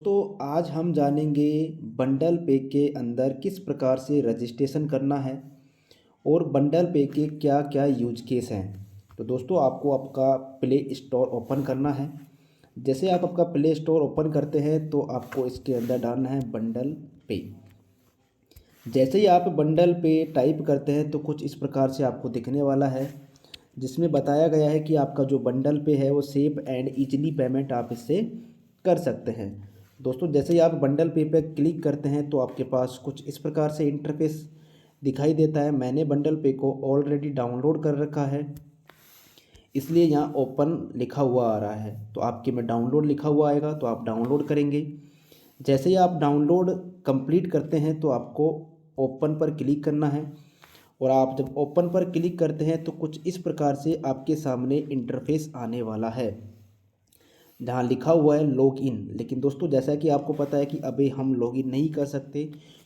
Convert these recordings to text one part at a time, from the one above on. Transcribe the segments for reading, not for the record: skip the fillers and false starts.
तो आज हम जानेंगे बंडल पे के अंदर किस प्रकार से रजिस्ट्रेशन करना है और बंडल पे के क्या क्या यूज केस हैं। तो दोस्तों आपको आपका प्ले स्टोर ओपन करना है। जैसे आप आपका प्ले स्टोर ओपन करते हैं तो आपको इसके अंदर डालना है बंडल पे। जैसे ही आप बंडल पे टाइप करते हैं तो कुछ इस प्रकार से आपको दिखने वाला है, जिसमें बताया गया है कि आपका जो बंडल पे है वो सेफ एंड इजीली पेमेंट आप इससे कर सकते हैं। दोस्तों जैसे ही आप बंडल पे पे क्लिक करते हैं तो आपके पास कुछ इस प्रकार से इंटरफेस दिखाई देता है। मैंने बंडल पे को ऑलरेडी डाउनलोड कर रखा है, इसलिए यहाँ ओपन लिखा हुआ आ रहा है। तो आपके में डाउनलोड लिखा हुआ आएगा तो आप डाउनलोड करेंगे। जैसे ही आप डाउनलोड कंप्लीट करते हैं तो आपको ओपन पर क्लिक करना है। और आप जब ओपन पर क्लिक करते हैं तो कुछ इस प्रकार से आपके सामने इंटरफेस आने वाला है, जहाँ लिखा हुआ है लॉगिन। लेकिन दोस्तों जैसा कि आपको पता है कि अभी हम लॉगिन नहीं कर सकते,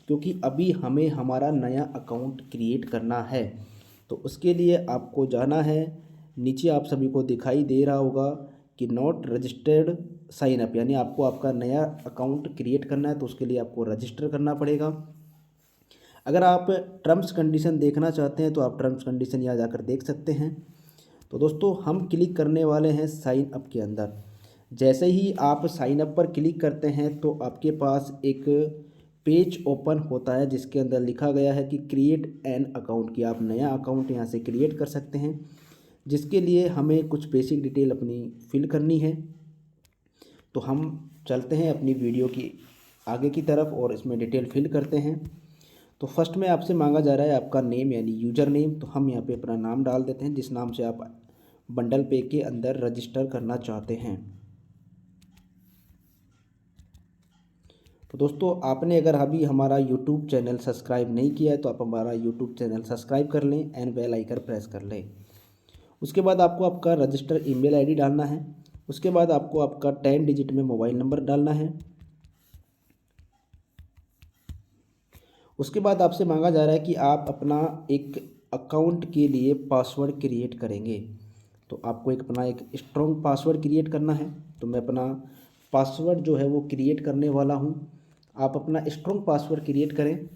क्योंकि अभी हमें हमारा नया अकाउंट क्रिएट करना है। तो उसके लिए आपको जाना है, नीचे आप सभी को दिखाई दे रहा होगा कि नॉट रजिस्टर्ड साइन अप, यानी आपको आपका नया अकाउंट क्रिएट करना है तो उसके लिए आपको रजिस्टर करना पड़ेगा। अगर आप टर्म्स कंडीशन देखना चाहते हैं तो आप टर्म्स कंडीशन यहाँ जाकर देख सकते हैं। तो दोस्तों हम क्लिक करने वाले हैं साइन अप के अंदर। जैसे ही आप साइन अप पर क्लिक करते हैं तो आपके पास एक पेज ओपन होता है, जिसके अंदर लिखा गया है कि क्रिएट एन अकाउंट, की आप नया अकाउंट यहाँ से क्रिएट कर सकते हैं, जिसके लिए हमें कुछ बेसिक डिटेल अपनी फिल करनी है। तो हम चलते हैं अपनी वीडियो की आगे की तरफ और इसमें डिटेल फिल करते हैं। तो फर्स्ट में आपसे मांगा जा रहा है आपका नेम यानी यूज़र नेम। तो हम यहाँ पे अपना नाम डाल देते हैं जिस नाम से आप बंडल पे के अंदर रजिस्टर करना चाहते हैं। तो दोस्तों आपने अगर अभी हमारा यूट्यूब चैनल सब्सक्राइब नहीं किया है तो आप हमारा यूट्यूब चैनल सब्सक्राइब कर लें एंड बेल आइकन प्रेस कर लें। उसके बाद आपको आपका रजिस्टर ईमेल आईडी डालना है। उसके बाद आपको आपका 10 डिजिट में मोबाइल नंबर डालना है। उसके बाद आपसे मांगा जा रहा है कि आप अपना एक अकाउंट के लिए पासवर्ड क्रिएट करेंगे। तो आपको एक अपना एक स्ट्रॉन्ग पासवर्ड क्रिएट करना है। तो मैं अपना पासवर्ड जो है वो क्रिएट करने वाला हूँ। आप अपना स्ट्रॉन्ग पासवर्ड क्रिएट करें।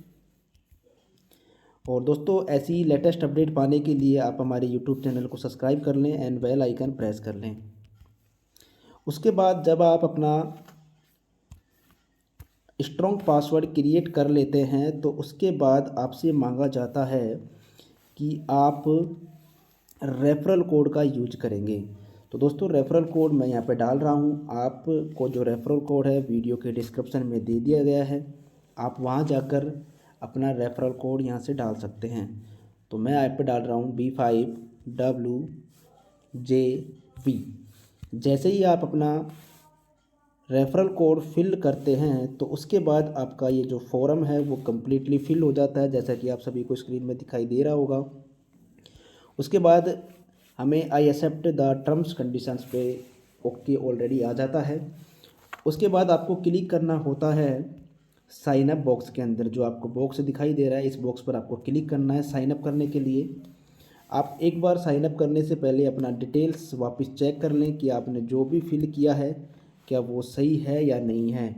और दोस्तों ऐसी लेटेस्ट अपडेट पाने के लिए आप हमारे यूट्यूब चैनल को सब्सक्राइब कर लें एंड बेल आइकन प्रेस कर लें। उसके बाद जब आप अपना स्ट्रॉन्ग पासवर्ड क्रिएट कर लेते हैं तो उसके बाद आपसे मांगा जाता है कि आप रेफरल कोड का यूज करेंगे। तो दोस्तों रेफरल कोड मैं यहाँ पे डाल रहा हूँ। आपको जो रेफरल कोड है वीडियो के डिस्क्रिप्शन में दे दिया गया है, आप वहाँ जाकर अपना रेफरल कोड यहाँ से डाल सकते हैं। तो मैं यहाँ पे डाल रहा हूँ B5WJV। जैसे ही आप अपना रेफरल कोड फिल करते हैं तो उसके बाद आपका ये जो फॉर्म है वो कम्प्लीटली फिल हो जाता है, जैसा कि आप सभी को स्क्रीन में दिखाई दे रहा होगा। उसके बाद हमें I accept the terms conditions पे ओके ऑलरेडी आ जाता है। उसके बाद आपको क्लिक करना होता है साइन अप बॉक्स के अंदर। जो आपको बॉक्स दिखाई दे रहा है इस बॉक्स पर आपको क्लिक करना है साइन अप करने के लिए। आप एक बार साइन अप करने से पहले अपना डिटेल्स वापस चेक कर लें कि आपने जो भी फिल किया है क्या वो सही है या नहीं है।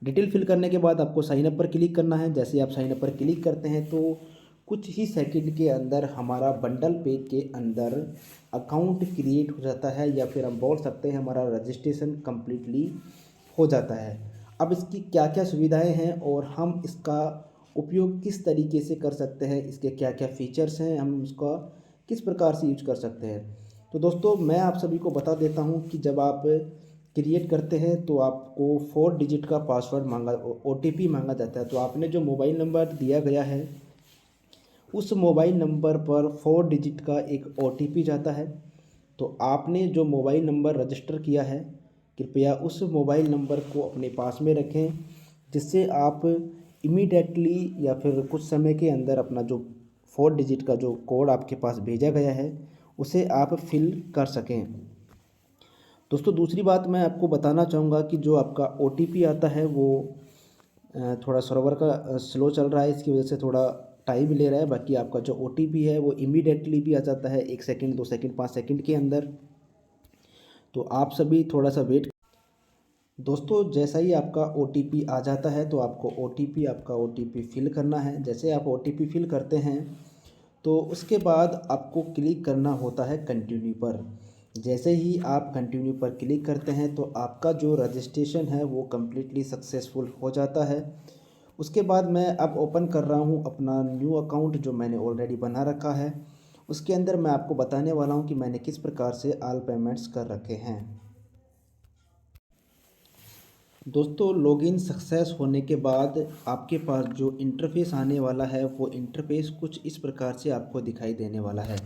डिटेल फिल करने के बाद आपको साइन अप पर क्लिक करना है। जैसे आप साइन अप पर क्लिक करते हैं तो कुछ ही सेकंड के अंदर हमारा बंडल पे के अंदर अकाउंट क्रिएट हो जाता है, या फिर हम बोल सकते हैं हमारा रजिस्ट्रेशन कम्प्लीटली हो जाता है। अब इसकी क्या क्या सुविधाएं हैं और हम इसका उपयोग किस तरीके से कर सकते हैं, इसके क्या क्या फ़ीचर्स हैं, हम उसका किस प्रकार से यूज कर सकते हैं। तो दोस्तों मैं आप सभी को बता देता हूं कि जब आप क्रिएट करते हैं तो आपको 4 डिजिट का पासवर्ड मांगा OTP मांगा जाता है। तो आपने जो मोबाइल नंबर दिया गया है उस मोबाइल नंबर पर 4 डिजिट का एक OTP जाता है। तो आपने जो मोबाइल नंबर रजिस्टर किया है कृपया उस मोबाइल नंबर को अपने पास में रखें, जिससे आप इमीडिएटली या फिर कुछ समय के अंदर अपना जो 4 डिजिट का जो कोड आपके पास भेजा गया है उसे आप फिल कर सकें। दोस्तों दूसरी बात मैं आपको बताना चाहूँगा कि जो आपका OTP आता है वो थोड़ा सर्वर का स्लो चल रहा है, इसकी वजह से थोड़ा टाइम ले रहा है। बाकी आपका जो OTP है वो इमीडिएटली भी आ जाता है 1 सेकंड 2 सेकंड 5 सेकंड के अंदर। तो आप सभी थोड़ा सा वेट। दोस्तों जैसा ही आपका OTP आ जाता है तो आपको आपका OTP फिल करना है। जैसे आप OTP फिल करते हैं तो उसके बाद आपको क्लिक करना होता है कंटिन्यू पर। जैसे ही आप कंटिन्यू पर क्लिक करते हैं तो आपका जो रजिस्ट्रेशन है वो कम्प्लीटली सक्सेसफुल हो जाता है। उसके बाद मैं अब ओपन कर रहा हूँ अपना न्यू अकाउंट जो मैंने ऑलरेडी बना रखा है। उसके अंदर मैं आपको बताने वाला हूँ कि मैंने किस प्रकार से ऑल पेमेंट्स कर रखे हैं। दोस्तों लॉगिन सक्सेस होने के बाद आपके पास जो इंटरफ़ेस आने वाला है वो इंटरफ़ेस कुछ इस प्रकार से आपको दिखाई देने वाला है।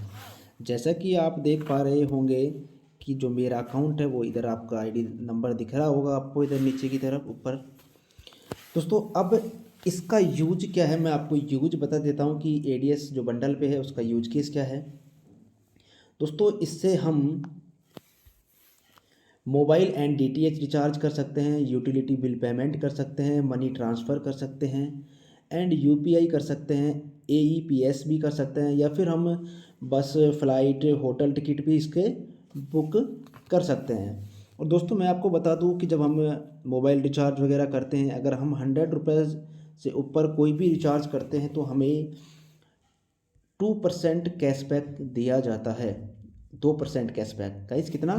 जैसा कि आप देख पा रहे होंगे कि जो मेरा अकाउंट है वो इधर आपका आईडी नंबर दिख रहा होगा आपको इधर नीचे की तरफ ऊपर। दोस्तों अब इसका यूज क्या है मैं आपको यूज बता देता हूँ कि एडीएस जो बंडल पे है उसका यूज केस क्या है। दोस्तों इससे हम मोबाइल एंड डीटीएच रिचार्ज कर सकते हैं, यूटिलिटी बिल पेमेंट कर सकते हैं, मनी ट्रांसफ़र कर सकते हैं एंड यूपीआई कर सकते हैं, एईपीएस भी कर सकते हैं या फिर हम बस फ्लाइट होटल टिकट भी इसके बुक कर सकते हैं। और दोस्तों मैं आपको बता दूं कि जब हम मोबाइल रिचार्ज वगैरह करते हैं अगर हम 100 रुपये से ऊपर कोई भी रिचार्ज करते हैं तो हमें 2% कैशबैक दिया जाता है। 2% कैशबैक गाइस कितना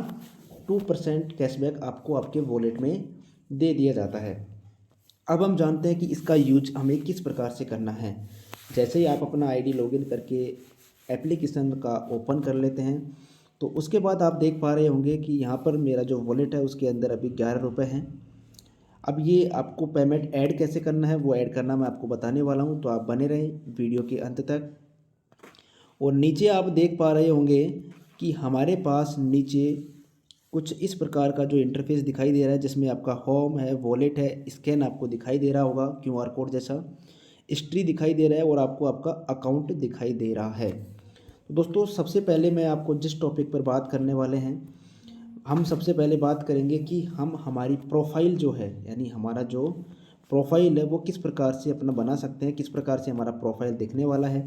2% कैशबैक आपको आपके वॉलेट में दे दिया जाता है। अब हम जानते हैं कि इसका यूज हमें किस प्रकार से करना है। जैसे ही आप अपना आईडी लॉगिन करके एप्लीकेशन का ओपन कर लेते हैं तो उसके बाद आप देख पा रहे होंगे कि यहाँ पर मेरा जो वॉलेट है उसके अंदर अभी 11 रुपये हैं। अब ये आपको पेमेंट ऐड कैसे करना है वो ऐड करना मैं आपको बताने वाला हूँ, तो आप बने रहें वीडियो के अंत तक। और नीचे आप देख पा रहे होंगे कि हमारे पास नीचे कुछ इस प्रकार का जो इंटरफेस दिखाई दे रहा है जिसमें आपका होम है, वॉलेट है, स्कैन आपको दिखाई दे रहा होगा क्यूआर कोड जैसा, हिस्ट्री दिखाई दे रहा है और आपको आपका अकाउंट दिखाई दे रहा है। तो दोस्तों सबसे पहले मैं आपको जिस टॉपिक पर बात करने वाले हैं, हम सबसे पहले बात करेंगे कि हम हमारी प्रोफाइल जो है यानी हमारा जो प्रोफाइल है वो किस प्रकार से अपना बना सकते हैं, किस प्रकार से हमारा प्रोफाइल दिखने वाला है।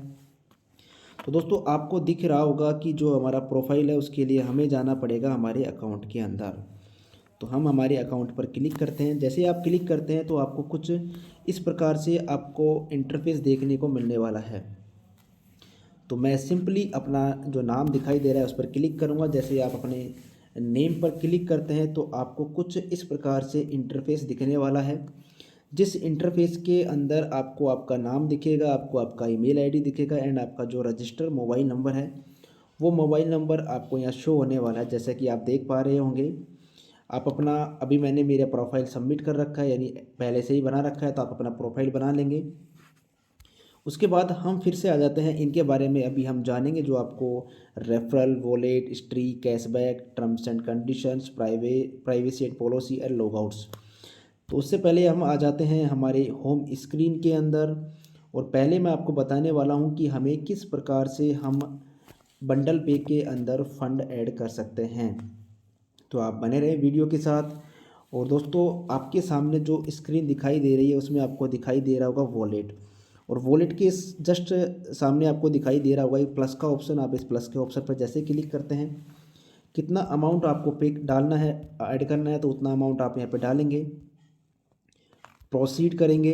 तो दोस्तों आपको दिख रहा होगा कि जो हमारा प्रोफाइल है उसके लिए हमें जाना पड़ेगा हमारे अकाउंट के अंदर। तो हम हमारे अकाउंट पर क्लिक करते हैं। जैसे आप क्लिक करते हैं तो आपको कुछ इस प्रकार से आपको इंटरफेस देखने को मिलने वाला है। तो मैं सिंपली अपना जो नाम दिखाई दे रहा है उस पर क्लिक करूँगा। जैसे आप अपने नेम पर क्लिक करते हैं तो आपको कुछ इस प्रकार से इंटरफेस दिखने वाला है, जिस इंटरफेस के अंदर आपको आपका नाम दिखेगा, आपको आपका ईमेल आईडी दिखेगा एंड आपका जो रजिस्टर मोबाइल नंबर है वो मोबाइल नंबर आपको यहाँ शो होने वाला है। जैसा कि आप देख पा रहे होंगे आप अपना, अभी मैंने मेरा प्रोफाइल सबमिट कर रखा है यानी पहले से ही बना रखा है, तो आप अपना प्रोफाइल बना लेंगे। उसके बाद हम फिर से आ जाते हैं इनके बारे में, अभी हम जानेंगे जो आपको referral, wallet, history, cashback, terms and conditions, privacy and policy and logouts. तो उससे पहले हम आ जाते हैं हमारे होम स्क्रीन के अंदर और पहले मैं आपको बताने वाला हूं कि हमें किस प्रकार से हम बंडल पे के अंदर फ़ंड ऐड कर सकते हैं। तो आप बने रहें वीडियो के साथ। और दोस्तों आपके सामने जो स्क्रीन दिखाई दे रही है उसमें आपको दिखाई दे रहा होगा वॉलेट, और वॉलेट के जस्ट सामने आपको दिखाई दे रहा होगा एक प्लस का ऑप्शन। आप इस प्लस के ऑप्शन पर जैसे क्लिक करते हैं, कितना अमाउंट आपको पे डालना है, ऐड करना है, तो उतना अमाउंट आप यहाँ पे डालेंगे, प्रोसीड करेंगे।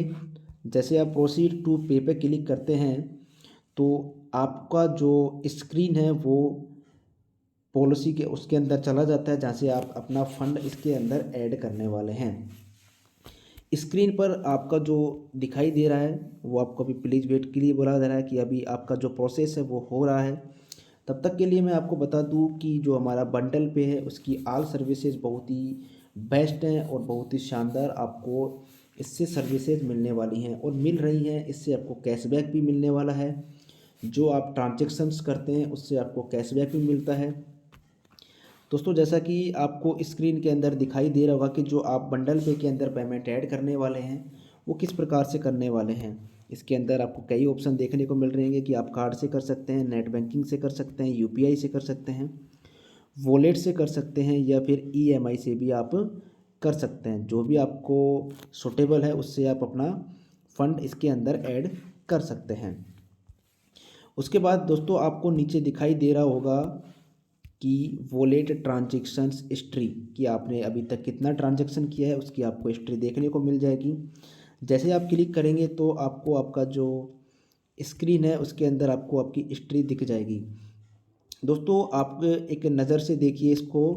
जैसे आप प्रोसीड टू पे पे क्लिक करते हैं तो आपका जो स्क्रीन है वो पॉलिसी के उसके अंदर चला जाता है जहाँ से आप अपना फ़ंड इसके अंदर ऐड करने वाले हैं। स्क्रीन पर आपका जो दिखाई दे रहा है वो आपको अभी प्लीज़ वेट के लिए बोला जा रहा है कि अभी आपका जो प्रोसेस है वो हो रहा है। तब तक के लिए मैं आपको बता दूं कि जो हमारा बंडल पे है उसकी ऑल सर्विसेज बहुत ही बेस्ट हैं और बहुत ही शानदार आपको इससे सर्विसेज मिलने वाली हैं और मिल रही हैं। इससे आपको कैशबैक भी मिलने वाला है, जो आप ट्रांजेक्शन्स करते हैं उससे आपको कैशबैक भी मिलता है। दोस्तों जैसा कि आपको स्क्रीन के अंदर दिखाई दे रहा होगा कि जो आप बंडल पे के अंदर पेमेंट ऐड करने वाले हैं वो किस प्रकार से करने वाले हैं। इसके अंदर आपको कई ऑप्शन देखने को मिल रहे हैं कि आप कार्ड से कर सकते हैं, नेट बैंकिंग से कर सकते हैं, यूपीआई से कर सकते हैं, वॉलेट से कर सकते हैं या फिर ईएमआई से भी आप कर सकते हैं। जो भी आपको सूटेबल है उससे आप अपना फ़ंड इसके अंदर ऐड कर सकते हैं। उसके बाद दोस्तों आपको नीचे दिखाई दे रहा होगा कि वॉलेट ट्रांजेक्शन्स हिस्ट्री कि आपने अभी तक कितना ट्रांजैक्शन किया है उसकी आपको हिस्ट्री देखने को मिल जाएगी। जैसे आप क्लिक करेंगे तो आपको आपका जो स्क्रीन है उसके अंदर आपको आपकी हिस्ट्री दिख जाएगी। दोस्तों आप एक नज़र से देखिए इसको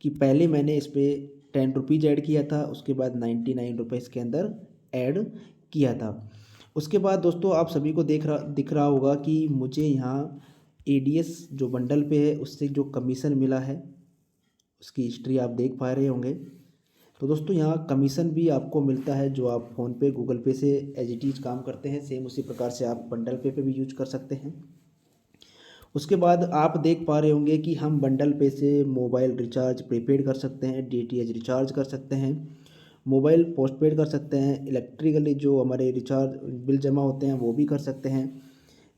कि पहले मैंने इस पर ₹10 ऐड किया था, उसके बाद ₹99 के अंदर ऐड किया था। उसके बाद दोस्तों आप सभी को दिख रहा होगा कि मुझे यहाँ एडीएस जो बंडल पे है उससे जो कमीशन मिला है उसकी हिस्ट्री आप देख पा रहे होंगे। तो दोस्तों यहाँ कमीशन भी आपको मिलता है जो आप फ़ोनपे गूगल पे से एज इट इज़ काम करते हैं, सेम उसी प्रकार से आप बंडल पे भी यूज कर सकते हैं। उसके बाद आप देख पा रहे होंगे कि हम बंडल पे से मोबाइल रिचार्ज प्रीपेड कर सकते हैं, डीटीएच रिचार्ज कर सकते हैं, मोबाइल पोस्टपेड कर सकते हैं, इलेक्ट्रिकली जो हमारे रिचार्ज बिल जमा होते हैं वो भी कर सकते हैं,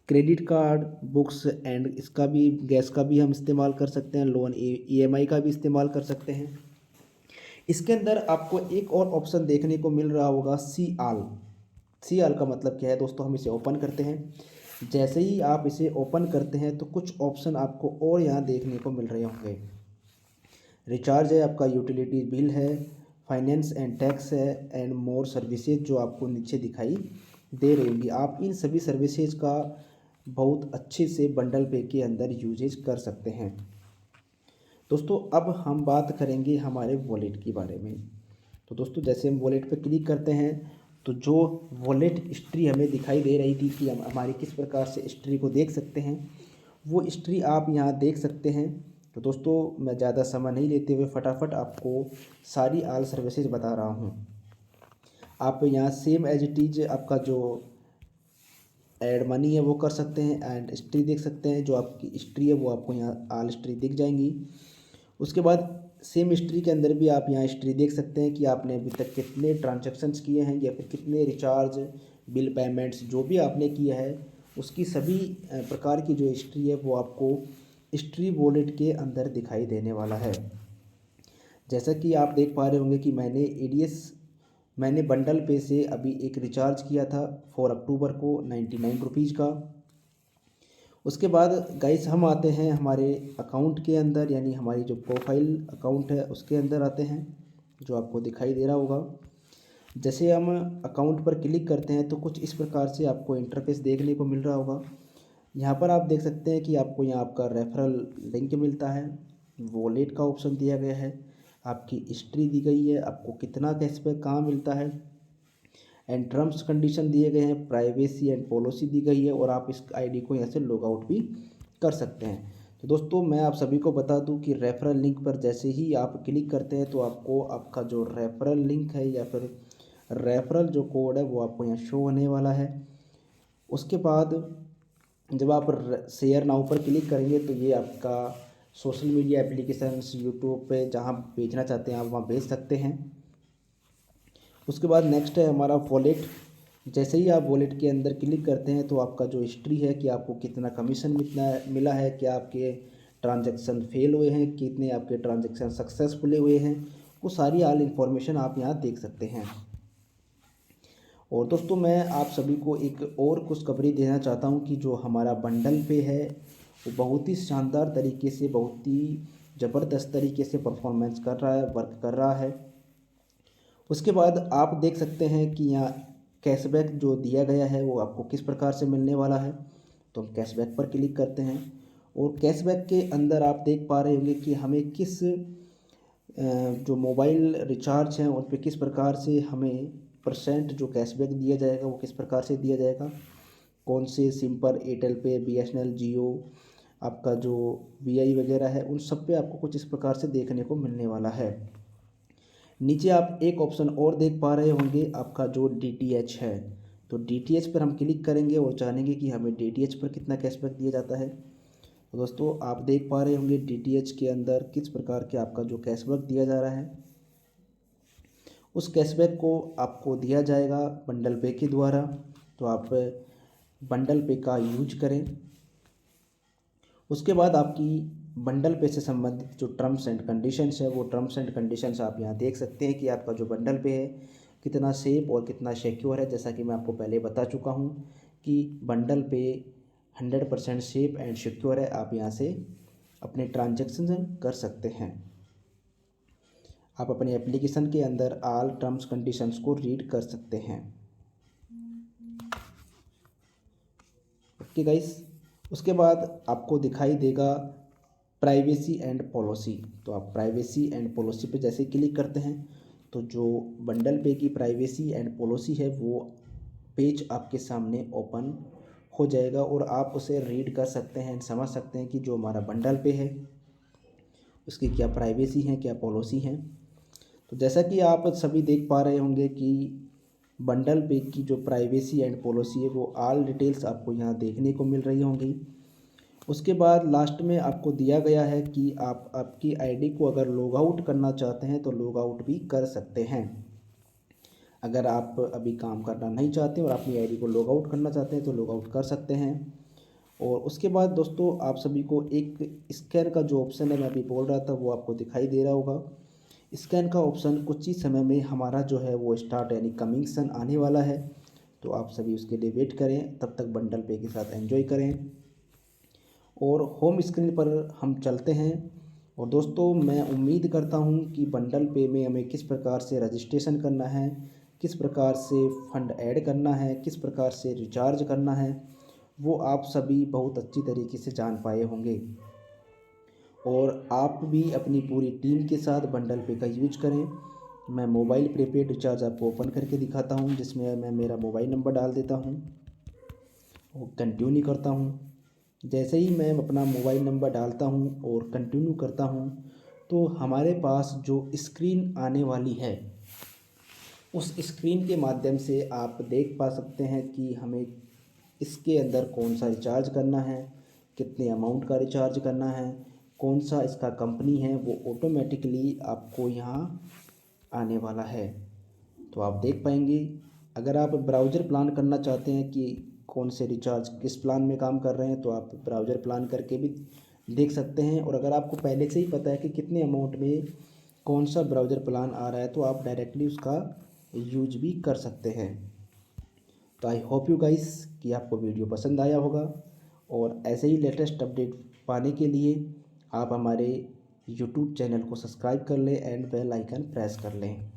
क्रेडिट कार्ड, बुक्स एंड इसका भी गैस का भी हम इस्तेमाल कर सकते हैं, लोन ईएमआई का भी इस्तेमाल कर सकते हैं। इसके अंदर आपको एक और ऑप्शन देखने को मिल रहा होगा सी आल। सी आल का मतलब क्या है दोस्तों, हम इसे ओपन करते हैं। जैसे ही आप इसे ओपन करते हैं तो कुछ ऑप्शन आपको और यहाँ देखने को मिल रहे होंगे। रिचार्ज है, आपका यूटिलिटी बिल है, फाइनेंस एंड टैक्स है एंड मोर सर्विसेज जो आपको नीचे दिखाई दे रही होंगी। आप इन सभी सर्विसेज का बहुत अच्छे से बंडल पे के अंदर यूजेज कर सकते हैं। दोस्तों अब हम बात करेंगे हमारे वॉलेट के बारे में। तो दोस्तों जैसे हम वॉलेट पे क्लिक करते हैं तो जो वॉलेट हिस्ट्री हमें दिखाई दे रही थी कि हम हमारी किस प्रकार से हिस्ट्री को देख सकते हैं, वो हिस्ट्री आप यहाँ देख सकते हैं। तो दोस्तों मैं ज़्यादा समय नहीं लेते हुए फटाफट आपको सारी आल सर्विसेज बता रहा हूँ। आप यहाँ सेम एज इट इज आपका जो ऐड मनी है वो कर सकते हैं एंड हिस्ट्री देख सकते हैं। जो आपकी हिस्ट्री है वो आपको यहाँ आल हिस्ट्री दिख जाएंगी। उसके बाद सेम हिस्ट्री के अंदर भी आप यहाँ हिस्ट्री देख सकते हैं कि आपने अभी तक कितने ट्रांजैक्शंस किए हैं या फिर कितने रिचार्ज बिल पेमेंट्स जो भी आपने किया है उसकी सभी प्रकार की जो हिस्ट्री है वो आपको हिस्ट्री वॉलेट के अंदर दिखाई देने वाला है। जैसा कि आप देख पा रहे होंगे कि मैंने बंडल पे से अभी एक रिचार्ज किया था 4 अक्टूबर को ₹99 का। उसके बाद गाइस हम आते हैं हमारे अकाउंट के अंदर, यानी हमारी जो प्रोफाइल अकाउंट है उसके अंदर आते हैं, जो आपको दिखाई दे रहा होगा। जैसे हम अकाउंट पर क्लिक करते हैं तो कुछ इस प्रकार से आपको इंटरफेस देखने को मिल रहा होगा। यहाँ पर आप देख सकते हैं कि आपको यहाँ आपका रेफरल लिंक मिलता है, वॉलेट का ऑप्शन दिया गया है, आपकी हिस्ट्री दी गई है, आपको कितना कैशबैक कहाँ मिलता है एंड टर्म्स कंडीशन दिए गए हैं, प्राइवेसी एंड पॉलिसी दी गई है और आप इस आईडी को यहाँ से लॉग आउट भी कर सकते हैं। तो दोस्तों मैं आप सभी को बता दूं कि रेफरल लिंक पर जैसे ही आप क्लिक करते हैं तो आपको आपका जो रेफरल लिंक है या फिर रेफरल जो कोड है वो आपको यहाँ शो होने वाला है। उसके बाद जब आप शेयर नाउ पर क्लिक करेंगे तो ये आपका सोशल मीडिया एप्लीकेशंस यूट्यूब पे जहाँ भेजना चाहते हैं आप वहाँ भेज सकते हैं। उसके बाद नेक्स्ट है हमारा वॉलेट। जैसे ही आप वॉलेट के अंदर क्लिक करते हैं तो आपका जो हिस्ट्री है कि आपको कितना कमीशन मिला है, क्या आपके ट्रांजैक्शन फेल हुए हैं, कितने आपके ट्रांजैक्शन सक्सेसफुल हुए हैं, वो सारी आल इन्फॉर्मेशन आप यहाँ देख सकते हैं। और दोस्तों मैं आप सभी को एक और खुशखबरी देना चाहता हूँ कि जो हमारा बंडल पे है वो बहुत ही शानदार तरीके से, बहुत ही ज़बरदस्त तरीके से परफॉर्मेंस कर रहा है, वर्क कर रहा है। उसके बाद आप देख सकते हैं कि यहाँ कैशबैक जो दिया गया है वो आपको किस प्रकार से मिलने वाला है। तो हम कैशबैक पर क्लिक करते हैं और कैशबैक के अंदर आप देख पा रहे होंगे कि हमें किस जो मोबाइल रिचार्ज हैं उन पे किस प्रकार से हमें परसेंट जो कैशबैक दिया जाएगा वो किस प्रकार से दिया जाएगा, कौन से सिम पर, एयरटेल पे, बीएसएनएल, जियो, आपका जो वीआई वगैरह है उन सब पे आपको कुछ इस प्रकार से देखने को मिलने वाला है। नीचे आप एक ऑप्शन और देख पा रहे होंगे आपका जो डीटीएच है। तो डीटीएच पर हम क्लिक करेंगे और जानेंगे कि हमें डीटीएच पर कितना कैशबैक दिया जाता है। तो दोस्तों आप देख पा रहे होंगे डीटीएच के अंदर किस प्रकार के आपका जो कैशबैक दिया जा रहा है। उस कैशबैक को आपको दिया जाएगा बंडल पे के द्वारा, तो आप बंडल पे का यूज करें। उसके बाद आपकी बंडल पे से संबंधित जो टर्म्स एंड कंडीशंस है वो टर्म्स एंड कंडीशंस आप यहाँ देख सकते हैं कि आपका जो बंडल पे है कितना सेफ और कितना सिक्योर है। जैसा कि मैं आपको पहले बता चुका हूँ कि बंडल पे 100% सेफ एंड सिक्योर है, आप यहाँ से अपने ट्रांजैक्शन कर सकते हैं। आप अपने एप्लीकेशन के अंदर ऑल टर्म्स कंडीशंस को रीड कर सकते हैं। ओके गाइस, उसके बाद आपको दिखाई देगा प्राइवेसी एंड पॉलिसी। तो आप प्राइवेसी एंड पॉलिसी पे जैसे क्लिक करते हैं तो जो बंडल पे की प्राइवेसी एंड पॉलिसी है वो पेज आपके सामने ओपन हो जाएगा और आप उसे रीड कर सकते हैं, समझ सकते हैं कि जो हमारा बंडल पे है उसकी क्या प्राइवेसी है, क्या पॉलिसी है। तो जैसा कि आप सभी देख पा रहे होंगे कि बंडल पे की जो प्राइवेसी एंड पॉलिसी है वो ऑल डिटेल्स आपको यहाँ देखने को मिल रही होंगी। उसके बाद लास्ट में आपको दिया गया है कि आप आपकी आईडी को अगर लॉग आउट करना चाहते हैं तो लॉग आउट भी कर सकते हैं। अगर आप अभी काम करना नहीं चाहते और अपनी आईडी को लॉग आउट करना चाहते हैं तो लॉग आउट कर सकते हैं। और उसके बाद दोस्तों आप सभी को एक स्कैन का जो ऑप्शन है मैं अभी बोल रहा था वो आपको दिखाई दे रहा होगा। स्कैन का ऑप्शन कुछ ही समय में हमारा जो है वो स्टार्ट यानी कमिंग सन आने वाला है। तो आप सभी उसके लिए वेट करें, तब तक बंडल पे के साथ एंजॉय करें। और होम स्क्रीन पर हम चलते हैं। और दोस्तों मैं उम्मीद करता हूं कि बंडल पे में हमें किस प्रकार से रजिस्ट्रेशन करना है, किस प्रकार से फ़ंड ऐड करना है, किस प्रकार से रिचार्ज करना है, वो आप सभी बहुत अच्छी तरीके से जान पाए होंगे। और आप भी अपनी पूरी टीम के साथ बंडल पे का यूज करें। मैं मोबाइल प्रीपेड रिचार्ज आपको ओपन करके दिखाता हूं, जिसमें मैं मेरा मोबाइल नंबर डाल देता हूं और कंटिन्यू करता हूं। जैसे ही मैं अपना मोबाइल नंबर डालता हूं और कंटिन्यू करता हूं तो हमारे पास जो स्क्रीन आने वाली है उस स्क्रीन के माध्यम से आप देख पा सकते हैं कि हमें इसके अंदर कौन सा रिचार्ज करना है, कितने अमाउंट का रिचार्ज करना है, कौन सा इसका कंपनी है, वो ऑटोमेटिकली आपको यहाँ आने वाला है। तो आप देख पाएंगे। अगर आप ब्राउज़र प्लान करना चाहते हैं कि कौन से रिचार्ज किस प्लान में काम कर रहे हैं तो आप ब्राउज़र प्लान करके भी देख सकते हैं। और अगर आपको पहले से ही पता है कि कितने अमाउंट में कौन सा ब्राउज़र प्लान आ रहा है तो आप डायरेक्टली उसका यूज भी कर सकते हैं। तो आई होप यू गाइस कि आपको वीडियो पसंद आया होगा और ऐसे ही लेटेस्ट अपडेट पाने के लिए आप हमारे यूट्यूब चैनल को सब्सक्राइब कर लें एंड बेल आइकन प्रेस कर लें।